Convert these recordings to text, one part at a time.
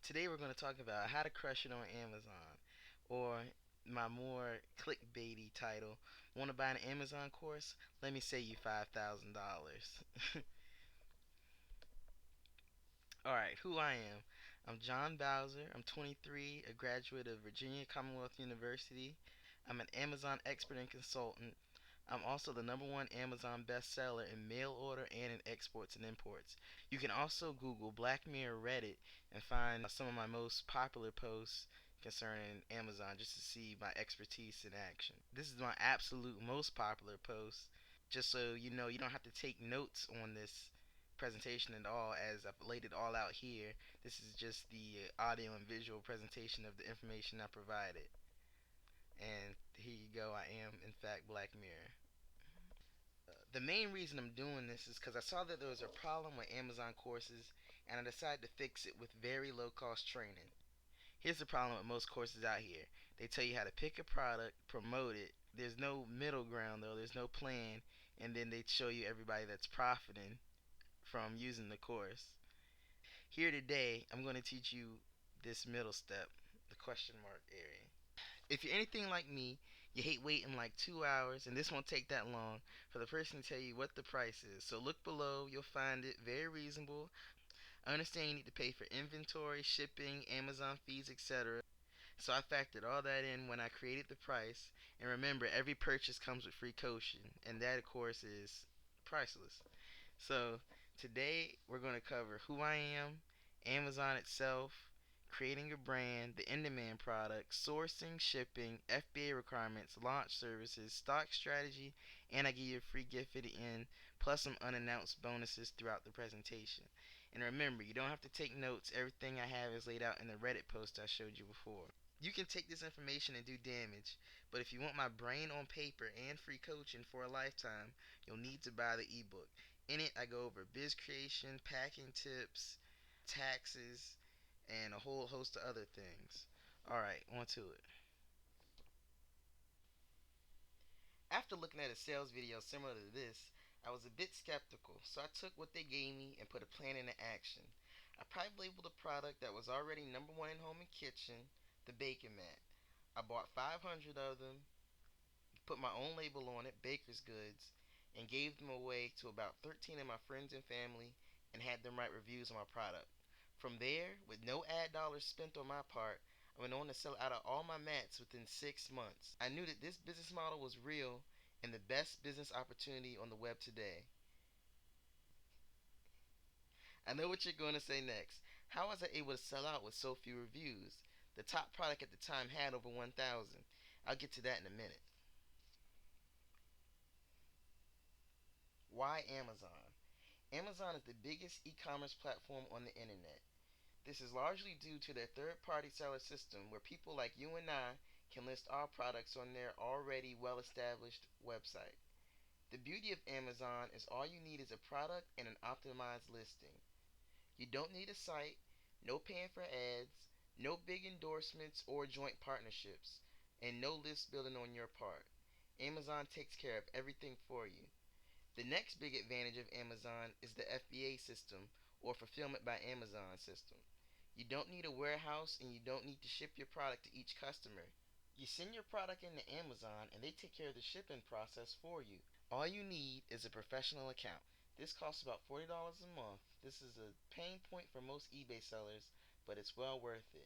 Today we're going to talk about how to crush it on Amazon, or my more clickbaity title, want to buy an Amazon course? Let me save you $5,000. Alright, who I am. I'm John Bowser. I'm 23, a graduate of Virginia Commonwealth University. I'm an Amazon expert and consultant. I'm also the #1 Amazon bestseller in mail order and in exports and imports. You can also Google Black Mirror Reddit and find some of my most popular posts concerning Amazon just to see my expertise in action. This is my absolute most popular post. Just so you know, you don't have to take notes on this presentation at all, as I've laid it all out here. This is just the audio and visual presentation of the information I provided. And here you go, I am in fact Black Mirror. The main reason I'm doing this is because I saw that there was a problem with Amazon courses, and I decided to fix it with very low cost training. Here's the problem with most courses out here: they tell you how to pick a product, promote it. There's no middle ground though, there's no plan, and then they show you everybody that's profiting from using the course. Here today, I'm going to teach you this middle step, the question mark area. If you're anything like me, you hate waiting like 2 hours, and this won't take that long for the person to tell you what the price is. So look below, you'll find it very reasonable. I understand you need to pay for inventory, shipping, Amazon fees, etc. So I factored all that in when I created the price. And remember, every purchase comes with free coaching, and that, of course, is priceless. So today we're going to cover who I am, Amazon itself, creating a brand, the in-demand product, sourcing, shipping, FBA requirements, launch services, stock strategy, and I give you a free gift at the end, plus some unannounced bonuses throughout the presentation. And remember, you don't have to take notes. Everything I have is laid out in the Reddit post I showed you before. You can take this information and do damage, but if you want my brain on paper and free coaching for a lifetime, you'll need to buy the ebook. In it, I go over biz creation, packing tips, taxes, and a whole host of other things. Alright, on to it. After looking at a sales video similar to this, I was a bit skeptical, so I took what they gave me and put a plan into action. I private labeled a product that was already #1 in home and kitchen, the Bacon Mat. I bought 500 of them, put my own label on it, Baker's Goods, and gave them away to about 13 of my friends and family and had them write reviews on my product. From there, with no ad dollars spent on my part, I went on to sell out of all my mats within 6 months. I knew that this business model was real and the best business opportunity on the web today. I know what you're going to say next. How was I able to sell out with so few reviews? The top product at the time had over 1,000. I'll get to that in a minute. Why Amazon? Amazon is the biggest e-commerce platform on the internet. This is largely due to their third-party seller system where people like you and I can list our products on their already well-established website. The beauty of Amazon is all you need is a product and an optimized listing. You don't need a site, no paying for ads, no big endorsements or joint partnerships, and no list building on your part. Amazon takes care of everything for you. The next big advantage of Amazon is the FBA system, or Fulfillment by Amazon system. You don't need a warehouse and you don't need to ship your product to each customer. You send your product into Amazon and they take care of the shipping process for you. All you need is a professional account. This costs about $40 a month. This is a pain point for most eBay sellers, but it's well worth it.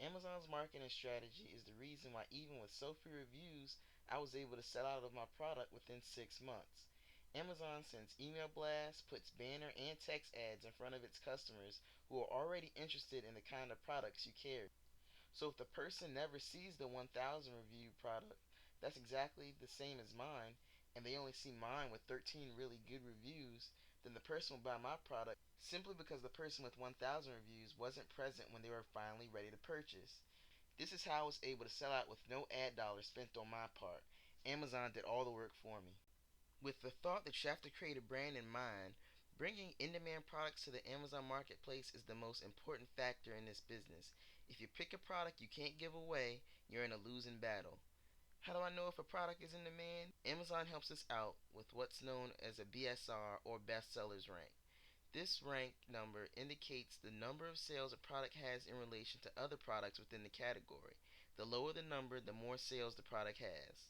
Amazon's marketing strategy is the reason why, even with so few reviews, I was able to sell out of my product within 6 months. Amazon sends email blasts, puts banner and text ads in front of its customers who are already interested in the kind of products you carry. So if the person never sees the 1,000 review product, that's exactly the same as mine, and they only see mine with 13 really good reviews, then the person will buy my product simply because the person with 1,000 reviews wasn't present when they were finally ready to purchase. This is how I was able to sell out with no ad dollars spent on my part. Amazon did all the work for me. With the thought that you have to create a brand in mind, bringing in-demand products to the Amazon marketplace is the most important factor in this business. If you pick a product you can't give away, you're in a losing battle. How do I know if a product is in demand? Amazon helps us out with what's known as a BSR, or bestsellers rank. This rank number indicates the number of sales a product has in relation to other products within the category. The lower the number, the more sales the product has.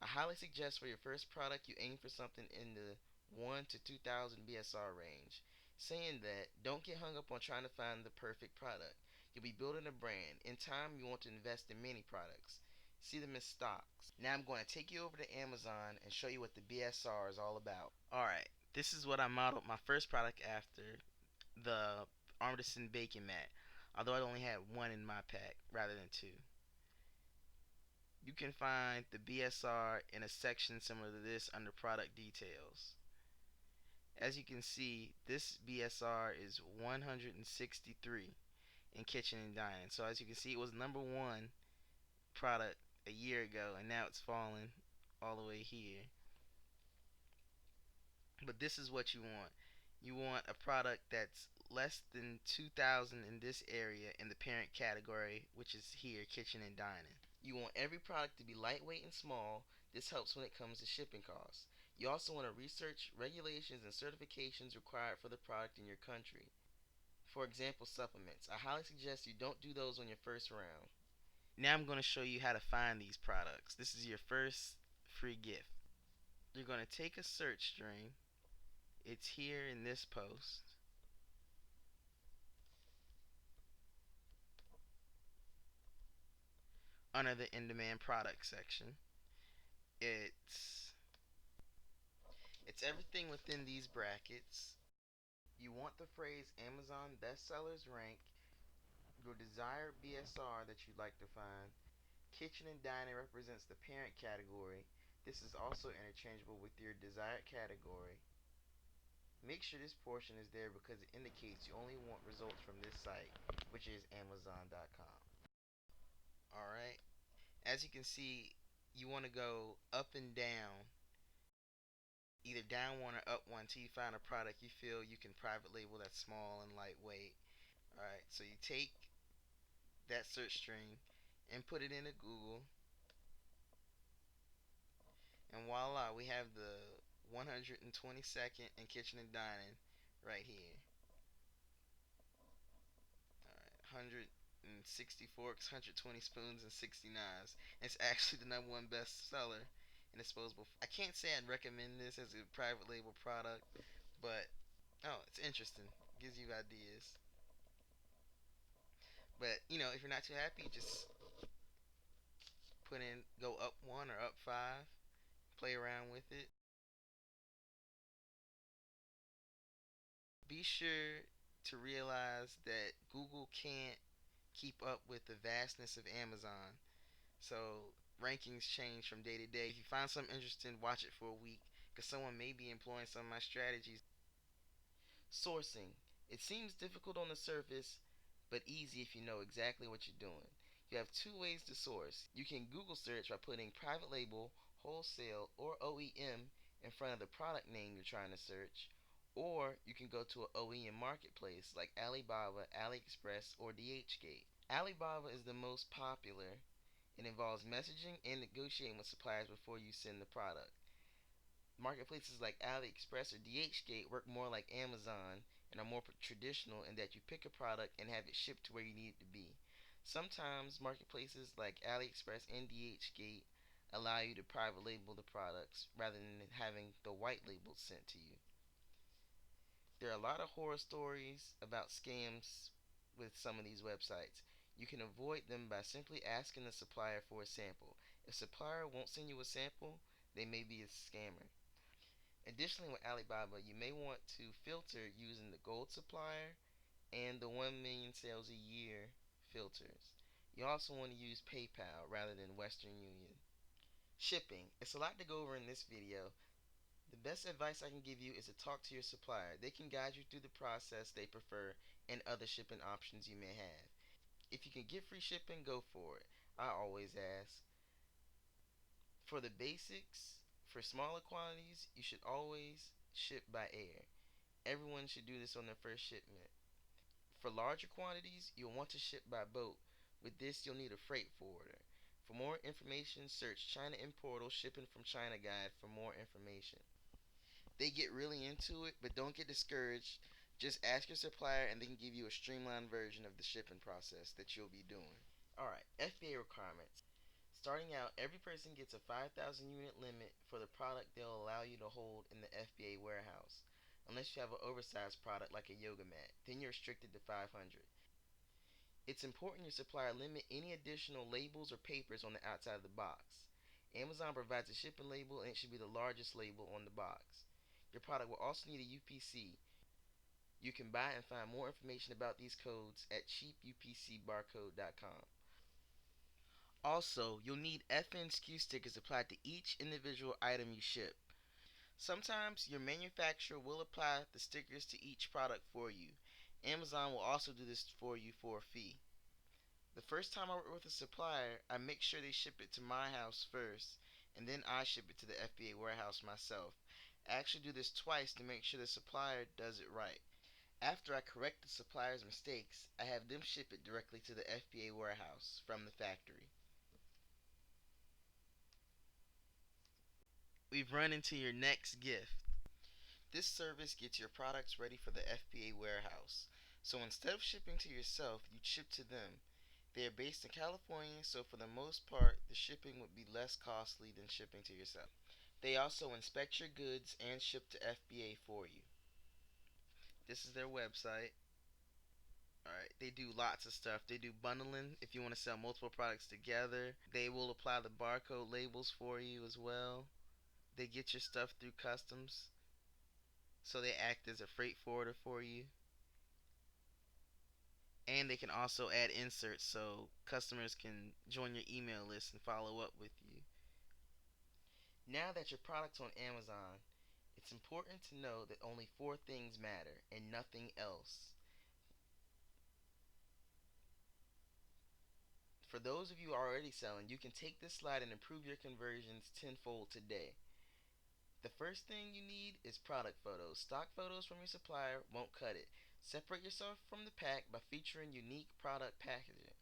I highly suggest for your first product you aim for something in the 1 to 2000 BSR range. Saying that, don't get hung up on trying to find the perfect product. You'll be building a brand. In time, you want to invest in many products. See them as stocks. Now I'm going to take you over to Amazon and show you what the BSR is all about. Alright, this is what I modeled my first product after, the Artisan Bacon Mat, although I only had one in my pack rather than two. You can find the BSR in a section similar to this under product details. As you can see, this BSR is 163 in kitchen and dining. So as you can see, it was number one product a year ago, and now it's fallen all the way here. But this is what you want. You want a product that's less than 2,000 in this area in the parent category, which is here, kitchen and dining. You want every product to be lightweight and small. This helps when it comes to shipping costs. You also want to research regulations and certifications required for the product in your country. For example, supplements. I highly suggest you don't do those on your first round. Now I'm going to show you how to find these products. This is your first free gift. You're going to take a search string. It's here in this post. Under the in-demand product section. It's everything within these brackets. You want the phrase Amazon bestsellers rank, your desired BSR that you'd like to find. Kitchen and dining represents the parent category. This is also interchangeable with your desired category. Make sure this portion is there because it indicates you only want results from this site, which is Amazon.com. Alright, as you can see, you want to go up and down, either down one or up one, till you find a product you feel you can private label that's small and lightweight. Alright, so you take that search string and put it into Google, and voila, we have the 122nd in kitchen and dining right here. Alright, 160 forks, 120 spoons, and 60 knives. It's actually the number one bestseller in disposable. I can't say I'd recommend this as a private label product, but oh, it's interesting. Gives you ideas. But if you're not too happy, just go up one or up five, play around with it. Be sure to realize that Google can't keep up with the vastness of Amazon. So rankings change from day to day. If you find something interesting, watch it for a week because someone may be employing some of my strategies. Sourcing. It seems difficult on the surface, but easy if you know exactly what you're doing. You have two ways to source. You can Google search by putting private label, wholesale, or OEM in front of the product name you're trying to search. Or you can go to an OEM marketplace like Alibaba, AliExpress, or DHgate. Alibaba is the most popular. It involves messaging and negotiating with suppliers before you send the product. Marketplaces like AliExpress or DHgate work more like Amazon and are more traditional in that you pick a product and have it shipped to where you need it to be. Sometimes marketplaces like AliExpress and DHgate allow you to private label the products rather than having the white label sent to you. There are a lot of horror stories about scams with some of these websites. You can avoid them by simply asking the supplier for a sample. If the supplier won't send you a sample, they may be a scammer. Additionally, with Alibaba, you may want to filter using the gold supplier and the 1 million sales a year filters. You also want to use PayPal rather than Western Union. Shipping. It's a lot to go over in this video. The best advice I can give you is to talk to your supplier. They can guide you through the process they prefer and other shipping options you may have. If you can get free shipping, go for it. I always ask. For the basics, for smaller quantities, you should always ship by air. Everyone should do this on their first shipment. For larger quantities, you'll want to ship by boat. With this, you'll need a freight forwarder. For more information, search China Importal Shipping from China Guide for more information. They get really into it, but don't get discouraged. Just ask your supplier and they can give you a streamlined version of the shipping process that you'll be doing. Alright, FBA requirements. Starting out, every person gets a 5,000 unit limit for the product they'll allow you to hold in the FBA warehouse. Unless you have an oversized product like a yoga mat, then you're restricted to 500. It's important your supplier limit any additional labels or papers on the outside of the box. Amazon provides a shipping label and it should be the largest label on the box. Your product will also need a UPC. You can buy and find more information about these codes at cheapupcbarcode.com. Also, you'll need FNSKU stickers applied to each individual item you ship. Sometimes your manufacturer will apply the stickers to each product for you. Amazon will also do this for you for a fee. The first time I work with a supplier, I make sure they ship it to my house first, and then I ship it to the FBA warehouse myself. I actually do this twice to make sure the supplier does it right. After I correct the supplier's mistakes, I have them ship it directly to the FBA warehouse from the factory. We've run into your next gift. This service gets your products ready for the FBA warehouse. So instead of shipping to yourself, you ship to them. They are based in California, so for the most part, the shipping would be less costly than shipping to yourself. They also inspect your goods and ship to FBA for you. This is their website. Alright, they do lots of stuff. They do bundling if you want to sell multiple products together. They will apply the barcode labels for you as well. They get your stuff through customs, so they act as a freight forwarder for you. And they can also add inserts so customers can join your email list and follow up with you. Now that your product's on Amazon, it's important to know that only 4 things matter and nothing else. For those of you already selling, you can take this slide and improve your conversions tenfold today. The first thing you need is product photos. Stock photos from your supplier won't cut it. Separate yourself from the pack by featuring unique product packaging.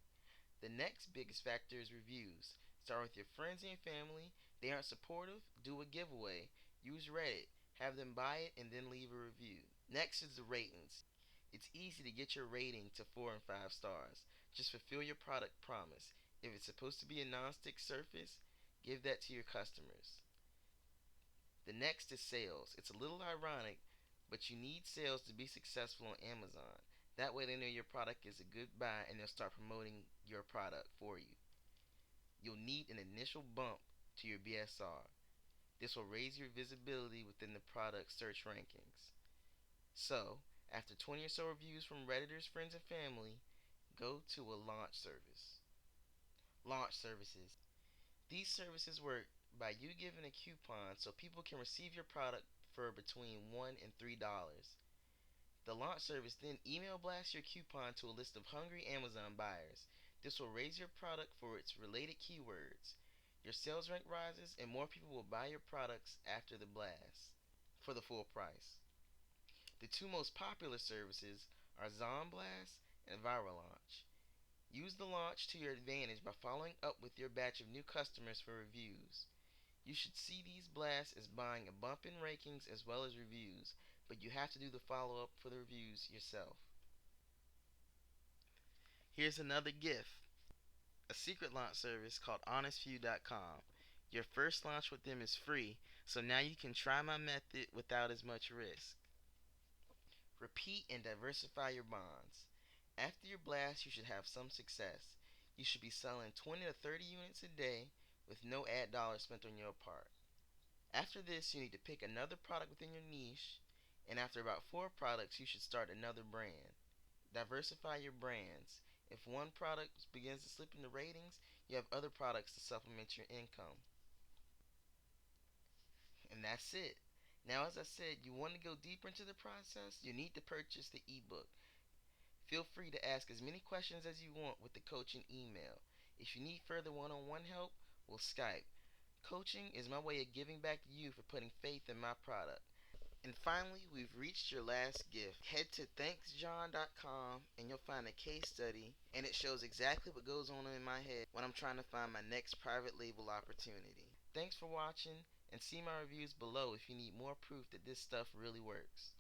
The next biggest factor is reviews. Start with your friends and your family. They aren't supportive? Do a giveaway. Use Reddit. Have them buy it and then leave a review. Next is the ratings. It's easy to get your rating to 4 and 5 stars. Just fulfill your product promise. If it's supposed to be a non-stick surface, give that to your customers. The next is sales. It's a little ironic, but you need sales to be successful on Amazon. That way they know your product is a good buy and they'll start promoting your product for you. You'll need an initial bump to your BSR. This will raise your visibility within the product search rankings. So, after 20 or so reviews from Redditors, friends, and family, go to a launch service. Launch services. These services work by you giving a coupon so people can receive your product for between $1 and $3. The launch service then email blasts your coupon to a list of hungry Amazon buyers. This will raise your product for its related keywords. Your sales rank rises and more people will buy your products after the blast for the full price. The 2 most popular services are ZonBlast and ViralLaunch. Use the launch to your advantage by following up with your batch of new customers for reviews. You should see these blasts as buying a bump in rankings as well as reviews, but you have to do the follow up for the reviews yourself. Here's another gift, a secret launch service called HonestFew.com. Your first launch with them is free, so now you can try my method without as much risk. Repeat and diversify your bonds. After your blast, you should have some success. You should be selling 20 to 30 units a day with no ad dollars spent on your part. After this, you need to pick another product within your niche, and after about 4 products, you should start another brand. Diversify your brands. If one product begins to slip in the ratings, you have other products to supplement your income. And that's it. Now, as I said, you want to go deeper into the process, you need to purchase the ebook. Feel free to ask as many questions as you want with the coaching email. If you need further one-on-one help, we'll Skype. Coaching is my way of giving back to you for putting faith in my product. And finally, we've reached your last gift. Head to thanksjohn.com and you'll find a case study, and it shows exactly what goes on in my head when I'm trying to find my next private label opportunity. Thanks for watching, and see my reviews below if you need more proof that this stuff really works.